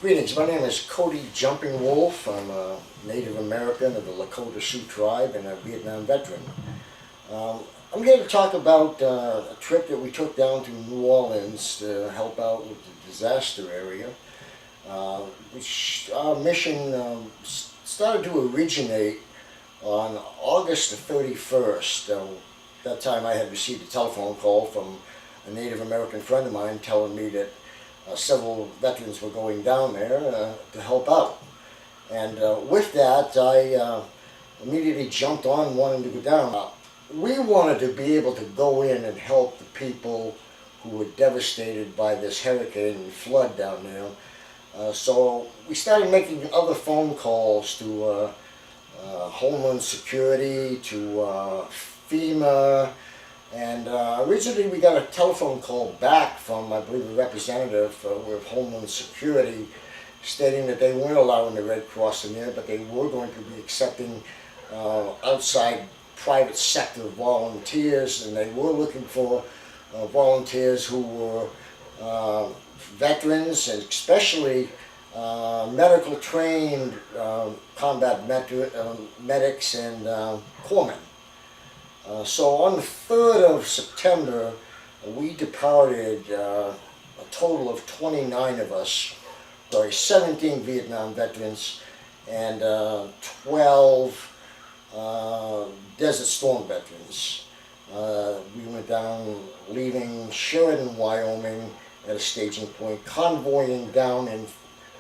Greetings, my name is Codye Jumping Wolf. I'm a Native American of the Lakota Sioux tribe and a Vietnam veteran. I'm here to talk about a trip that we took down to New Orleans to help out with the disaster area. Our mission started to originate on August the 31st. That time I had received a telephone call from a Native American friend of mine telling me that several veterans were going down there to help out. And with that, I immediately jumped on wanting to go down. We wanted to be able to go in and help the people who were devastated by this hurricane and flood down there. So we started making other phone calls to Homeland Security, to FEMA, and originally we got a telephone call back from, I believe, a representative with Homeland Security stating that they weren't allowing the Red Cross in there, but they were going to be accepting outside private sector volunteers, and they were looking for volunteers who were veterans and especially medical trained combat medics and corpsmen. So on the 3rd of September, we departed a total of 29 of us, 17 Vietnam veterans and 12 Desert Storm veterans. We went down, leaving Sheridan, Wyoming at a staging point, convoying down in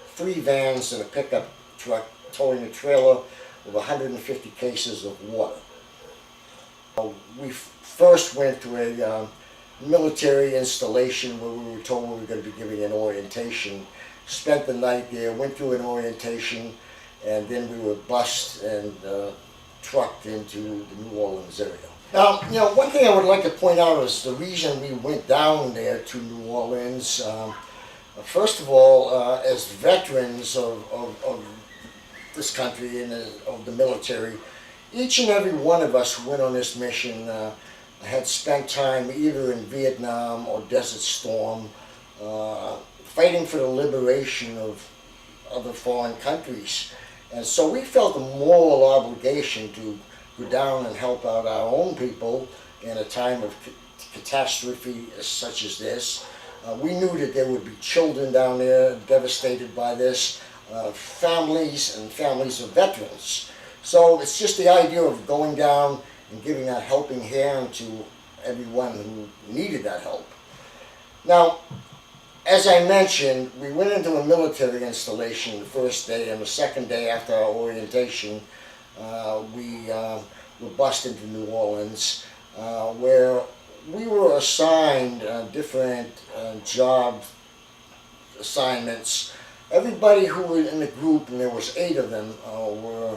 3 vans and a pickup truck, towing a trailer with 150 cases of water. We first went to a military installation where we were told we were going to be giving an orientation. Spent the night there, went through an orientation, and then we were bused and trucked into the New Orleans area. Now, one thing I would like to point out is the reason we went down there to New Orleans. First of all, as veterans of this country and of the military, each and every one of us who went on this mission had spent time either in Vietnam or Desert Storm fighting for the liberation of other foreign countries. And so we felt a moral obligation to go down and help out our own people in a time of catastrophe such as this. We knew that there would be children down there devastated by this, families and families of veterans. So it's just the idea of going down and giving that helping hand to everyone who needed that help. Now, as I mentioned, we went into a military installation the first day, and the second day after our orientation, we were bused into New Orleans, where we were assigned different job assignments. Everybody who was in the group, and there was 8 of them, were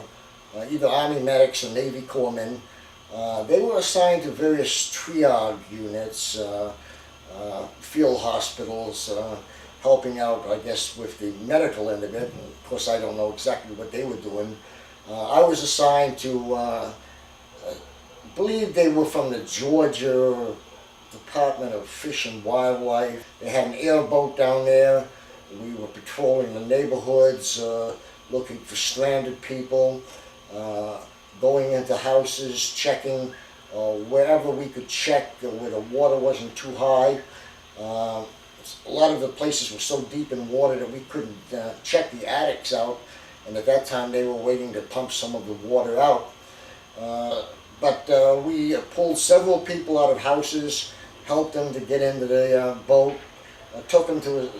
either Army medics or Navy corpsmen. They were assigned to various triage units, field hospitals, helping out, I guess, with the medical end of it. And of course, I don't know exactly what they were doing. I was assigned to, I believe they were from the Georgia Department of Fish and Wildlife. They had an airboat down there. We were patrolling the neighborhoods, looking for stranded people. Going into houses, checking wherever we could check where the water wasn't too high. A lot of the places were so deep in water that we couldn't check the attics out, and at that time they were waiting to pump some of the water out. But we pulled several people out of houses, helped them to get into the boat, took them to a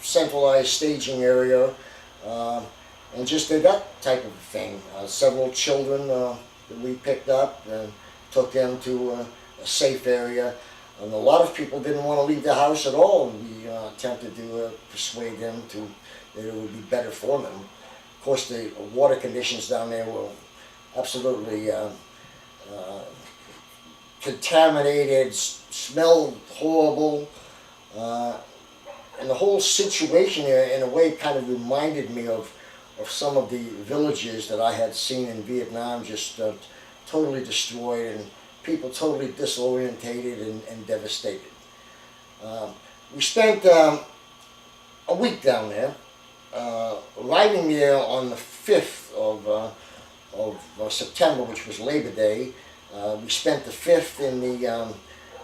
centralized staging area, and just did that type of thing. Several children that we picked up and took them to a safe area. And a lot of people didn't want to leave the house at all, and we attempted to persuade them that it would be better for them. Of course, the water conditions down there were absolutely contaminated, smelled horrible, and the whole situation there, in a way, kind of reminded me of some of the villages that I had seen in Vietnam, just totally destroyed and people totally disorientated and devastated. We spent a week down there, arriving there on the 5th of September, which was Labor Day, we spent the 5th in the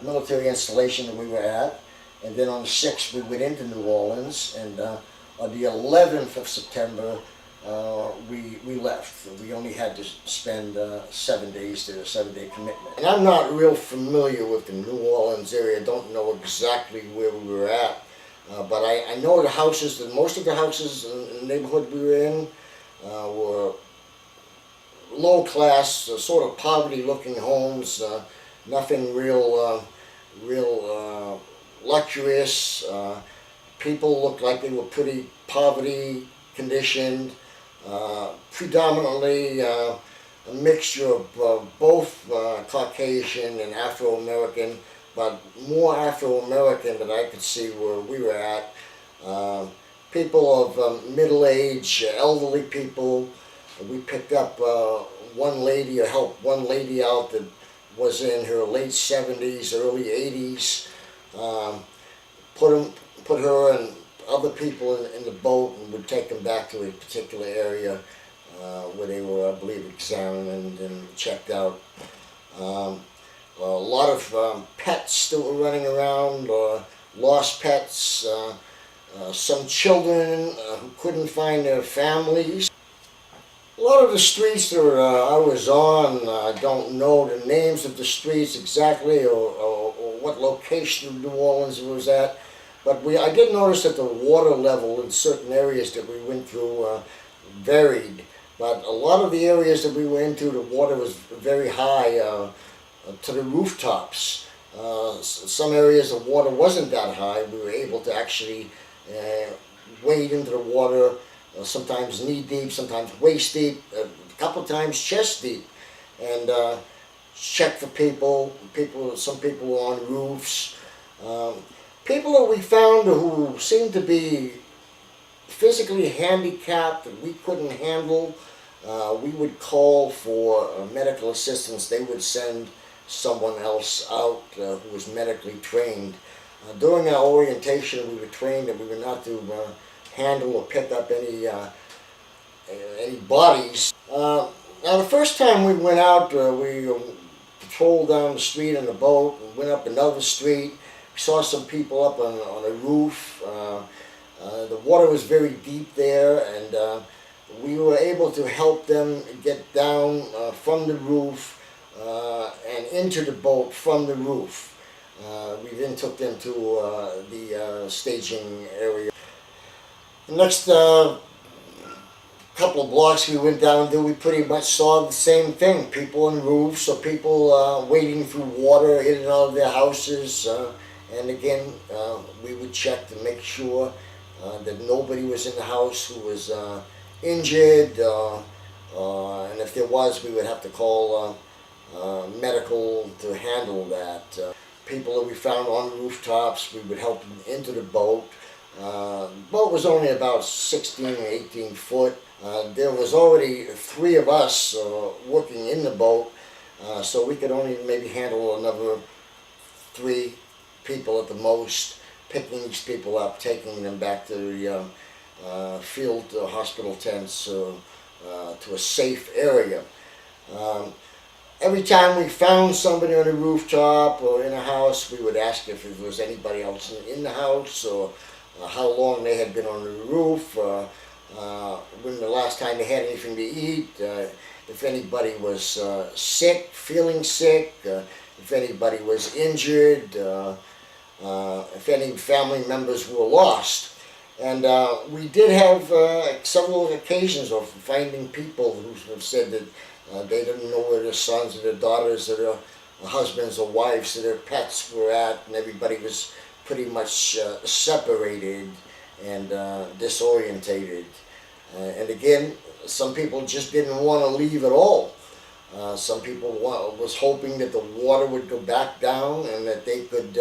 military installation that we were at, and then on the 6th we went into New Orleans, and on the 11th of September we left. We only had to spend 7 days there, a 7-day commitment. And I'm not real familiar with the New Orleans area, don't know exactly where we were at, but I know the houses, most of the houses in the neighborhood we were in were low class, sort of poverty looking homes, nothing real luxurious. People looked like they were pretty poverty conditioned, predominantly a mixture of both Caucasian and Afro-American, but more Afro-American than I could see where we were at. People of middle age, elderly people. We picked up one lady, or helped one lady out that was in her late 70s, early 80s. Put her and other people in the boat and would take them back to a particular area where they were, I believe, examined and checked out. A lot of pets that were running around, lost pets, some children who couldn't find their families. A lot of the streets that I was on, I don't know the names of the streets exactly or what location of New Orleans it was at, but I did notice that the water level in certain areas that we went through varied. But a lot of the areas that we went into, the water was very high to the rooftops. Some areas the water wasn't that high. We were able to actually wade into the water, sometimes knee deep, sometimes waist deep, a couple times chest deep, and check for people. Some people were on roofs. People that we found who seemed to be physically handicapped that we couldn't handle, we would call for medical assistance. They would send someone else out who was medically trained. During our orientation, we were trained that we were not to handle or pick up any bodies. Now, the first time we went out, we patrolled down the street in a boat and went up another street. We saw some people up on a roof. The water was very deep there, and we were able to help them get down from the roof and into the boat from the roof. We then took them to the staging area. The next couple of blocks we went down to, we pretty much saw the same thing. People on roofs, or people wading through water in and out of their houses. And again, we would check to make sure that nobody was in the house who was injured. And if there was, we would have to call medical to handle that. People that we found on rooftops, we would help them into the boat. The boat was only about 16 or 18 foot. There was already 3 of us working in the boat, so we could only maybe handle another 3 people at the most, picking these people up, taking them back to the field hospital tents to a safe area. Every time we found somebody on a rooftop or in a house, we would ask if there was anybody else in the house, or how long they had been on the roof, when the last time they had anything to eat, if anybody was sick, feeling sick, if anybody was injured, if any family members were lost. And we did have several occasions of finding people who have said that they didn't know where their sons or their daughters or their husbands or wives or their pets were at, and everybody was pretty much separated and disorientated. And again, some people just didn't want to leave at all. Some people was hoping that the water would go back down and that they could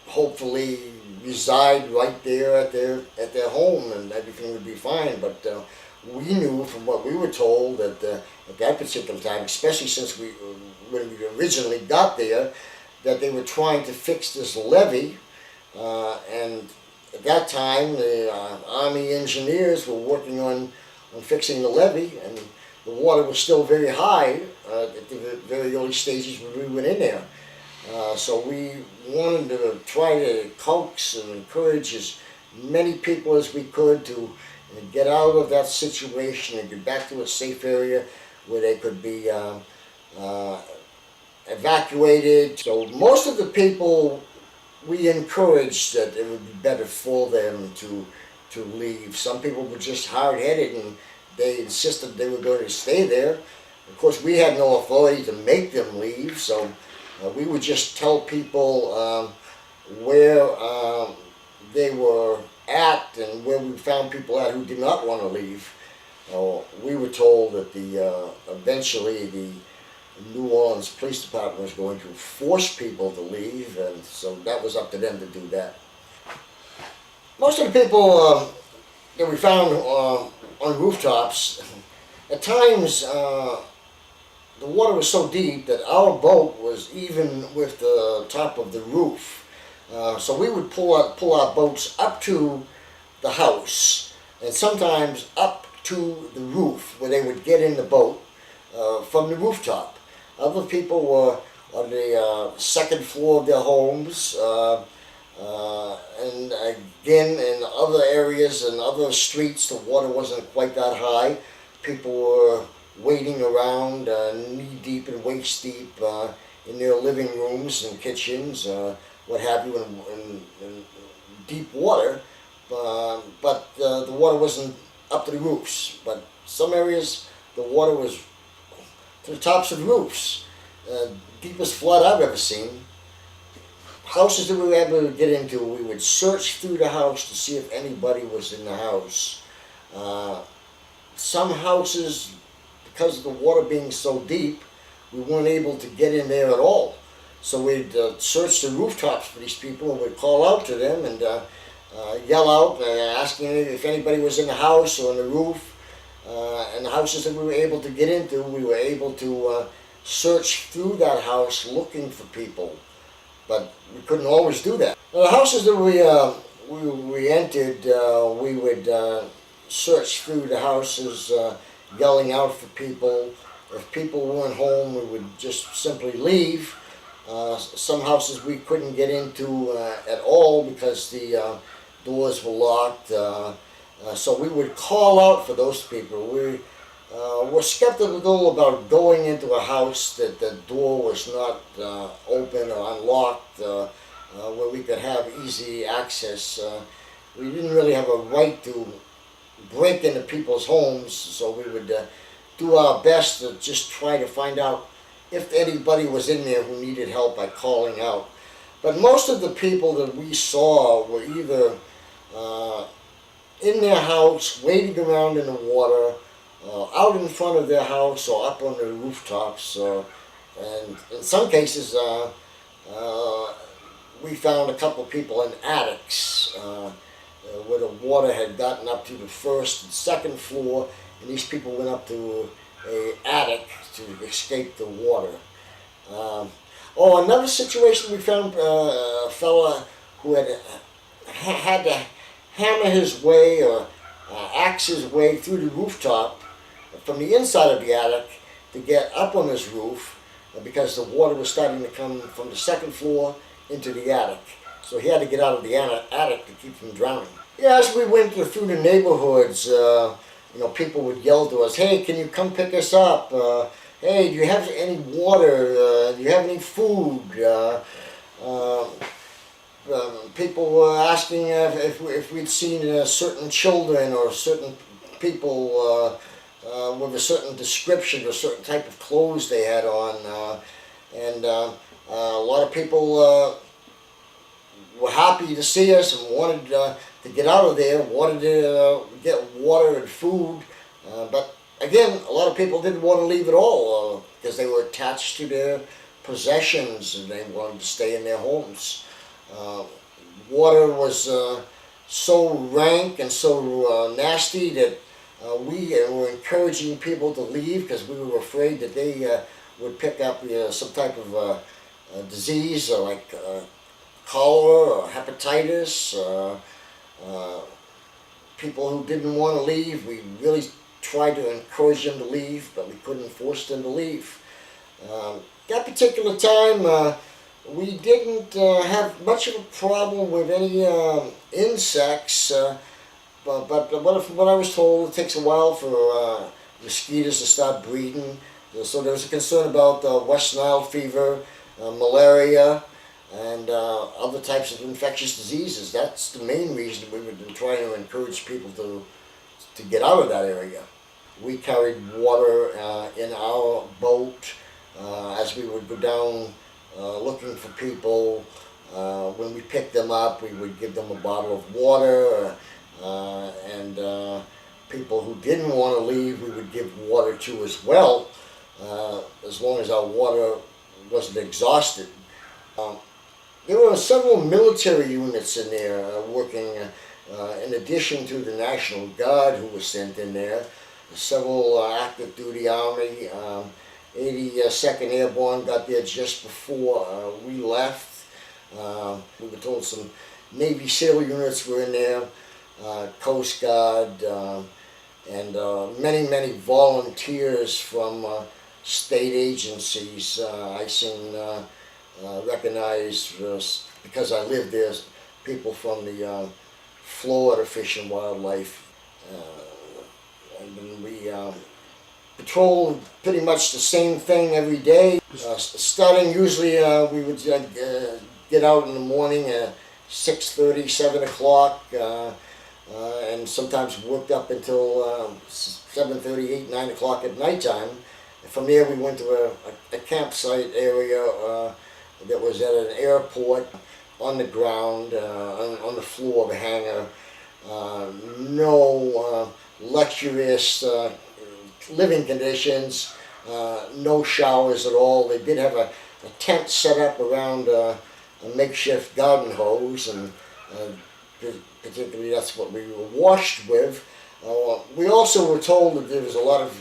hopefully reside right there at their home and everything would be fine. But we knew from what we were told that at that particular time, especially since when we originally got there, that they were trying to fix this levee, and at that time, the Army engineers were working on fixing the levee, and the water was still very high at the very early stages when we went in there. So we wanted to try to coax and encourage as many people as we could to get out of that situation and get back to a safe area where they could be evacuated. So most of the people, we encouraged that it would be better for them to leave. Some people were just hard-headed and they insisted they were going to stay there. Of course, we had no authority to make them leave, so we would just tell people where they were at and where we found people at who did not want to leave. We were told that eventually the New Orleans Police Department was going to force people to leave, and so that was up to them to do that. Most of the people that we found on rooftops, at times the water was so deep that our boat was even with the top of the roof. So we would pull our boats up to the house, and sometimes up to the roof where they would get in the boat from the rooftop. Other people were on the second floor of their homes, and again in other areas and other streets the water wasn't quite that high. People were wading around knee deep and waist deep in their living rooms and kitchens, what have you, in deep water, but the water wasn't up to the roofs. But some areas the water was to the tops of the roofs. Deepest flood I've ever seen. Houses that we were able to get into, we would search through the house to see if anybody was in the house. Some houses, because of the water being so deep, we weren't able to get in there at all. So we'd search the rooftops for these people, and we'd call out to them and yell out, asking if anybody was in the house or on the roof. And the houses that we were able to get into, we were able to search through that house looking for people. But we couldn't always do that. Now, the houses that we entered, we would search through the houses, yelling out for people. If people weren't home, we would just simply leave. Some houses we couldn't get into at all because the doors were locked. So we would call out for those people. We were skeptical about going into a house that the door was not open or unlocked, where we could have easy access. We didn't really have a right to break into people's homes, so we would do our best to just try to find out if anybody was in there who needed help by calling out. But most of the people that we saw were either in their house, wading around in the water, out in front of their house or up on the rooftops. And in some cases, we found a couple people in attics where the water had gotten up to the first and second floor, and these people went up to an attic to escape the water. Another situation, we found a fella who had to hammer his way or axe his way through the rooftop from the inside of the attic to get up on his roof because the water was starting to come from the second floor into the attic. So he had to get out of the attic to keep from drowning. Yeah, as we went through the neighborhoods, people would yell to us, "Hey, can you come pick us up? Hey, do you have any water? Do you have any food?" People were asking if we'd seen certain children or certain people with a certain description or certain type of clothes they had on. And a lot of people were happy to see us and wanted to get out of there, wanted to get water and food. But again, a lot of people didn't want to leave at all because they were attached to their possessions and they wanted to stay in their homes. Water was so rank and so nasty that we were encouraging people to leave because we were afraid that they would pick up some type of disease like cholera or hepatitis. Uh, People who didn't want to leave, we really tried to encourage them to leave, but we couldn't force them to leave. That particular time, we didn't have much of a problem with any insects, but what I was told, it takes a while for mosquitoes to start breeding. So there was a concern about West Nile fever, malaria, and other types of infectious diseases. That's the main reason we would be trying to encourage people to get out of that area. We carried water in our boat as we would go down looking for people. When we picked them up, we would give them a bottle of water, and people who didn't want to leave, we would give water to as well, as long as our water wasn't exhausted. There were several military units in there working, in addition to the National Guard who was sent in there. Several active duty Army, 82nd Airborne got there just before we left. We were told some Navy SEAL units were in there, Coast Guard, and many volunteers from state agencies. I seen recognized, because I lived there, people from the Florida Fish and Wildlife. And then we patrolled pretty much the same thing every day. Starting usually, we would get out in the morning at 6:30, 7 o'clock, and sometimes worked up until 7:30, 8, 9 o'clock at nighttime. From there we went to a campsite area that was at an airport, on the ground, on the floor of a hangar. No luxurious living conditions, no showers at all. They did have a tent set up around a makeshift garden hose, and particularly that's what we were washed with. We also were told that there was a lot of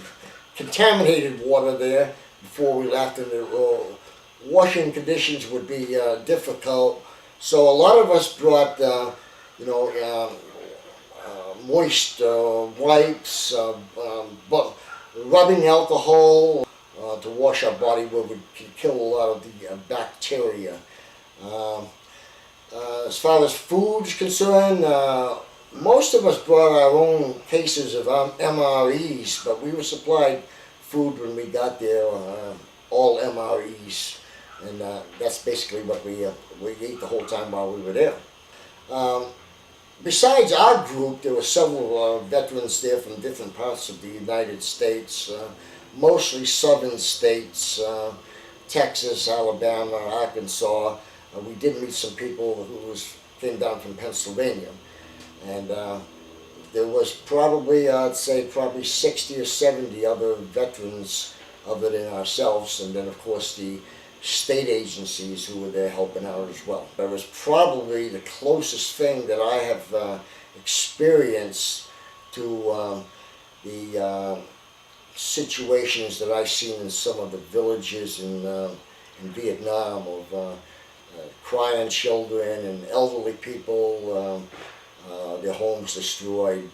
contaminated water there before we left, and the washing conditions would be difficult. So a lot of us brought, moist wipes, but rubbing alcohol to wash our body would kill a lot of the bacteria. As far as food is concerned, most of us brought our own cases of MREs, but we were supplied food when we got there, all MREs, and that's basically what we ate the whole time while we were there. Besides our group, there were several veterans there from different parts of the United States, mostly southern states, Texas, Alabama, Arkansas. We did meet some people who came down from Pennsylvania, and there was probably, I'd say, probably 60 or 70 other veterans other than ourselves, and then of course the state agencies who were there helping out as well. It was probably the closest thing that I have experienced to the situations that I've seen in some of the villages in Vietnam, of crying children and elderly people, their homes destroyed.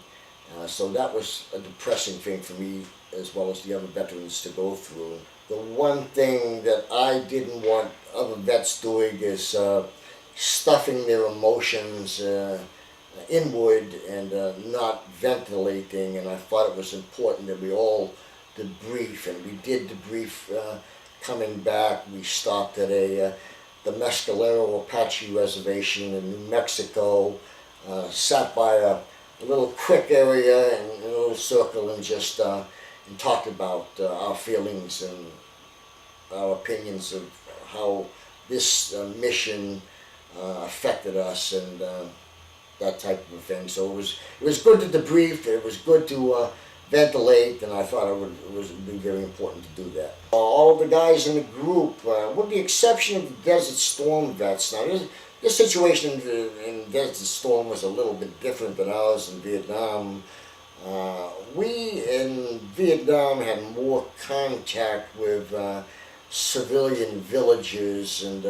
So that was a depressing thing for me, as well as the other veterans, to go through. The one thing that I didn't want other vets doing is stuffing their emotions inward and not ventilating, and I thought it was important that we all debrief, and we did debrief coming back. We stopped at the Mescalero Apache Reservation in New Mexico, sat by a little creek area in a little circle, and just and talked about our feelings and our opinions of how this mission affected us, and that type of thing. So it was good to debrief. It was good to ventilate, and I thought it would be very important to do that. All of the guys in the group, with the exception of the Desert Storm vets. Now, this situation in Desert Storm was a little bit different than ours in Vietnam. We in Vietnam had more contact with civilian villages and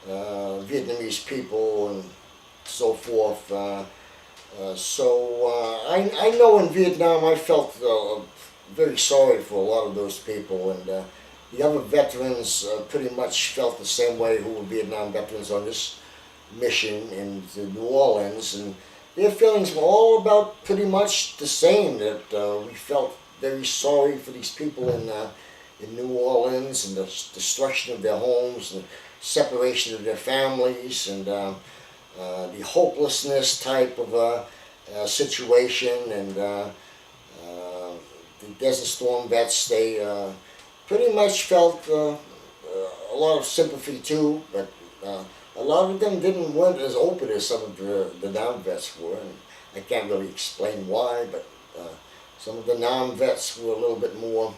Vietnamese people and so forth. I know in Vietnam I felt very sorry for a lot of those people, and the other veterans pretty much felt the same way who were Vietnam veterans on this mission in New Orleans, and their feelings were all about pretty much the same, that we felt very sorry for these people in New Orleans and the destruction of their homes, and separation of their families, and the hopelessness type of situation, and the Desert Storm vets, they pretty much felt a lot of sympathy too, but a lot of them weren't as open as some of the non-vets were, and I can't really explain why, but some of the non-vets were a little bit more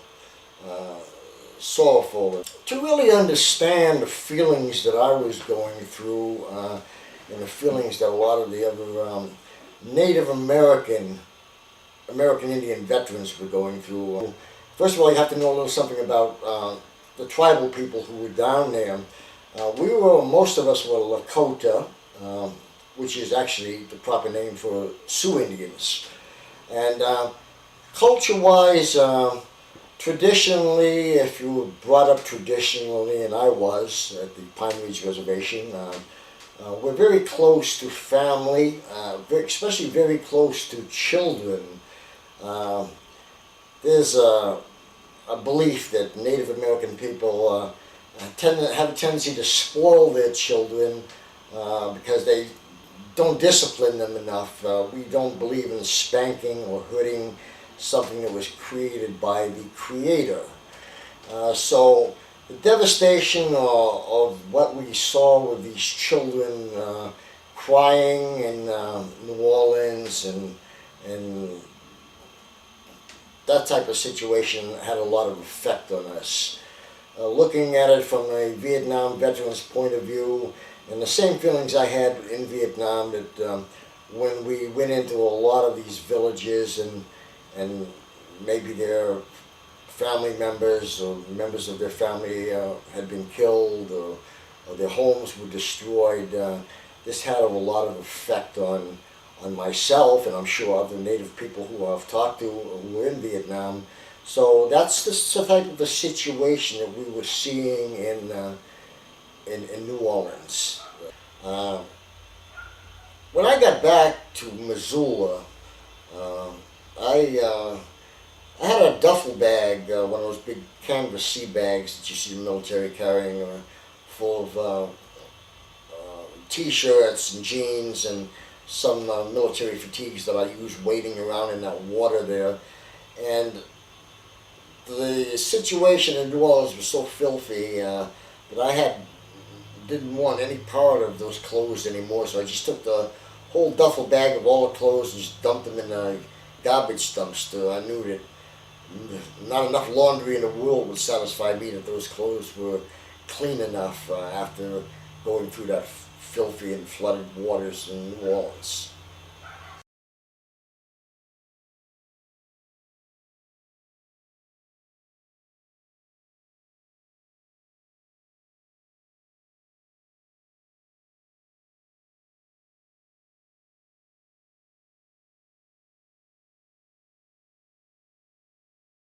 sorrowful. To really understand the feelings that I was going through, and the feelings that a lot of the other Native American Indian veterans were going through. First of all, you have to know a little something about the tribal people who were down there. Most of us were Lakota, which is actually the proper name for Sioux Indians. And culture-wise, traditionally, if you were brought up traditionally, and I was at the Pine Ridge Reservation, we're very close to family, especially very close to children. There's a belief that Native American people have a tendency to spoil their children because they don't discipline them enough. We don't believe in spanking or hurting something that was created by the Creator. So the devastation of what we saw with these children crying in New Orleans, and that type of situation had a lot of effect on us. Looking at it from a Vietnam veteran's point of view, and the same feelings I had in Vietnam, that when we went into a lot of these villages, and maybe their family members or members of their family had been killed, or their homes were destroyed, this had a lot of effect on myself, and I'm sure other Native people who I've talked to who were in Vietnam. So that's the type of a situation that we were seeing in New Orleans. When I got back to Missoula, I had a duffel bag, one of those big canvas sea bags that you see the military carrying, full of t-shirts and jeans and some military fatigues that I used wading around in that water there. And the situation in New Orleans was so filthy that I didn't want any part of those clothes anymore, so I just took the whole duffel bag of all the clothes and just dumped them in a garbage dumpster. I knew that not enough laundry in the world would satisfy me that those clothes were clean enough after going through that filthy and flooded waters in New Orleans.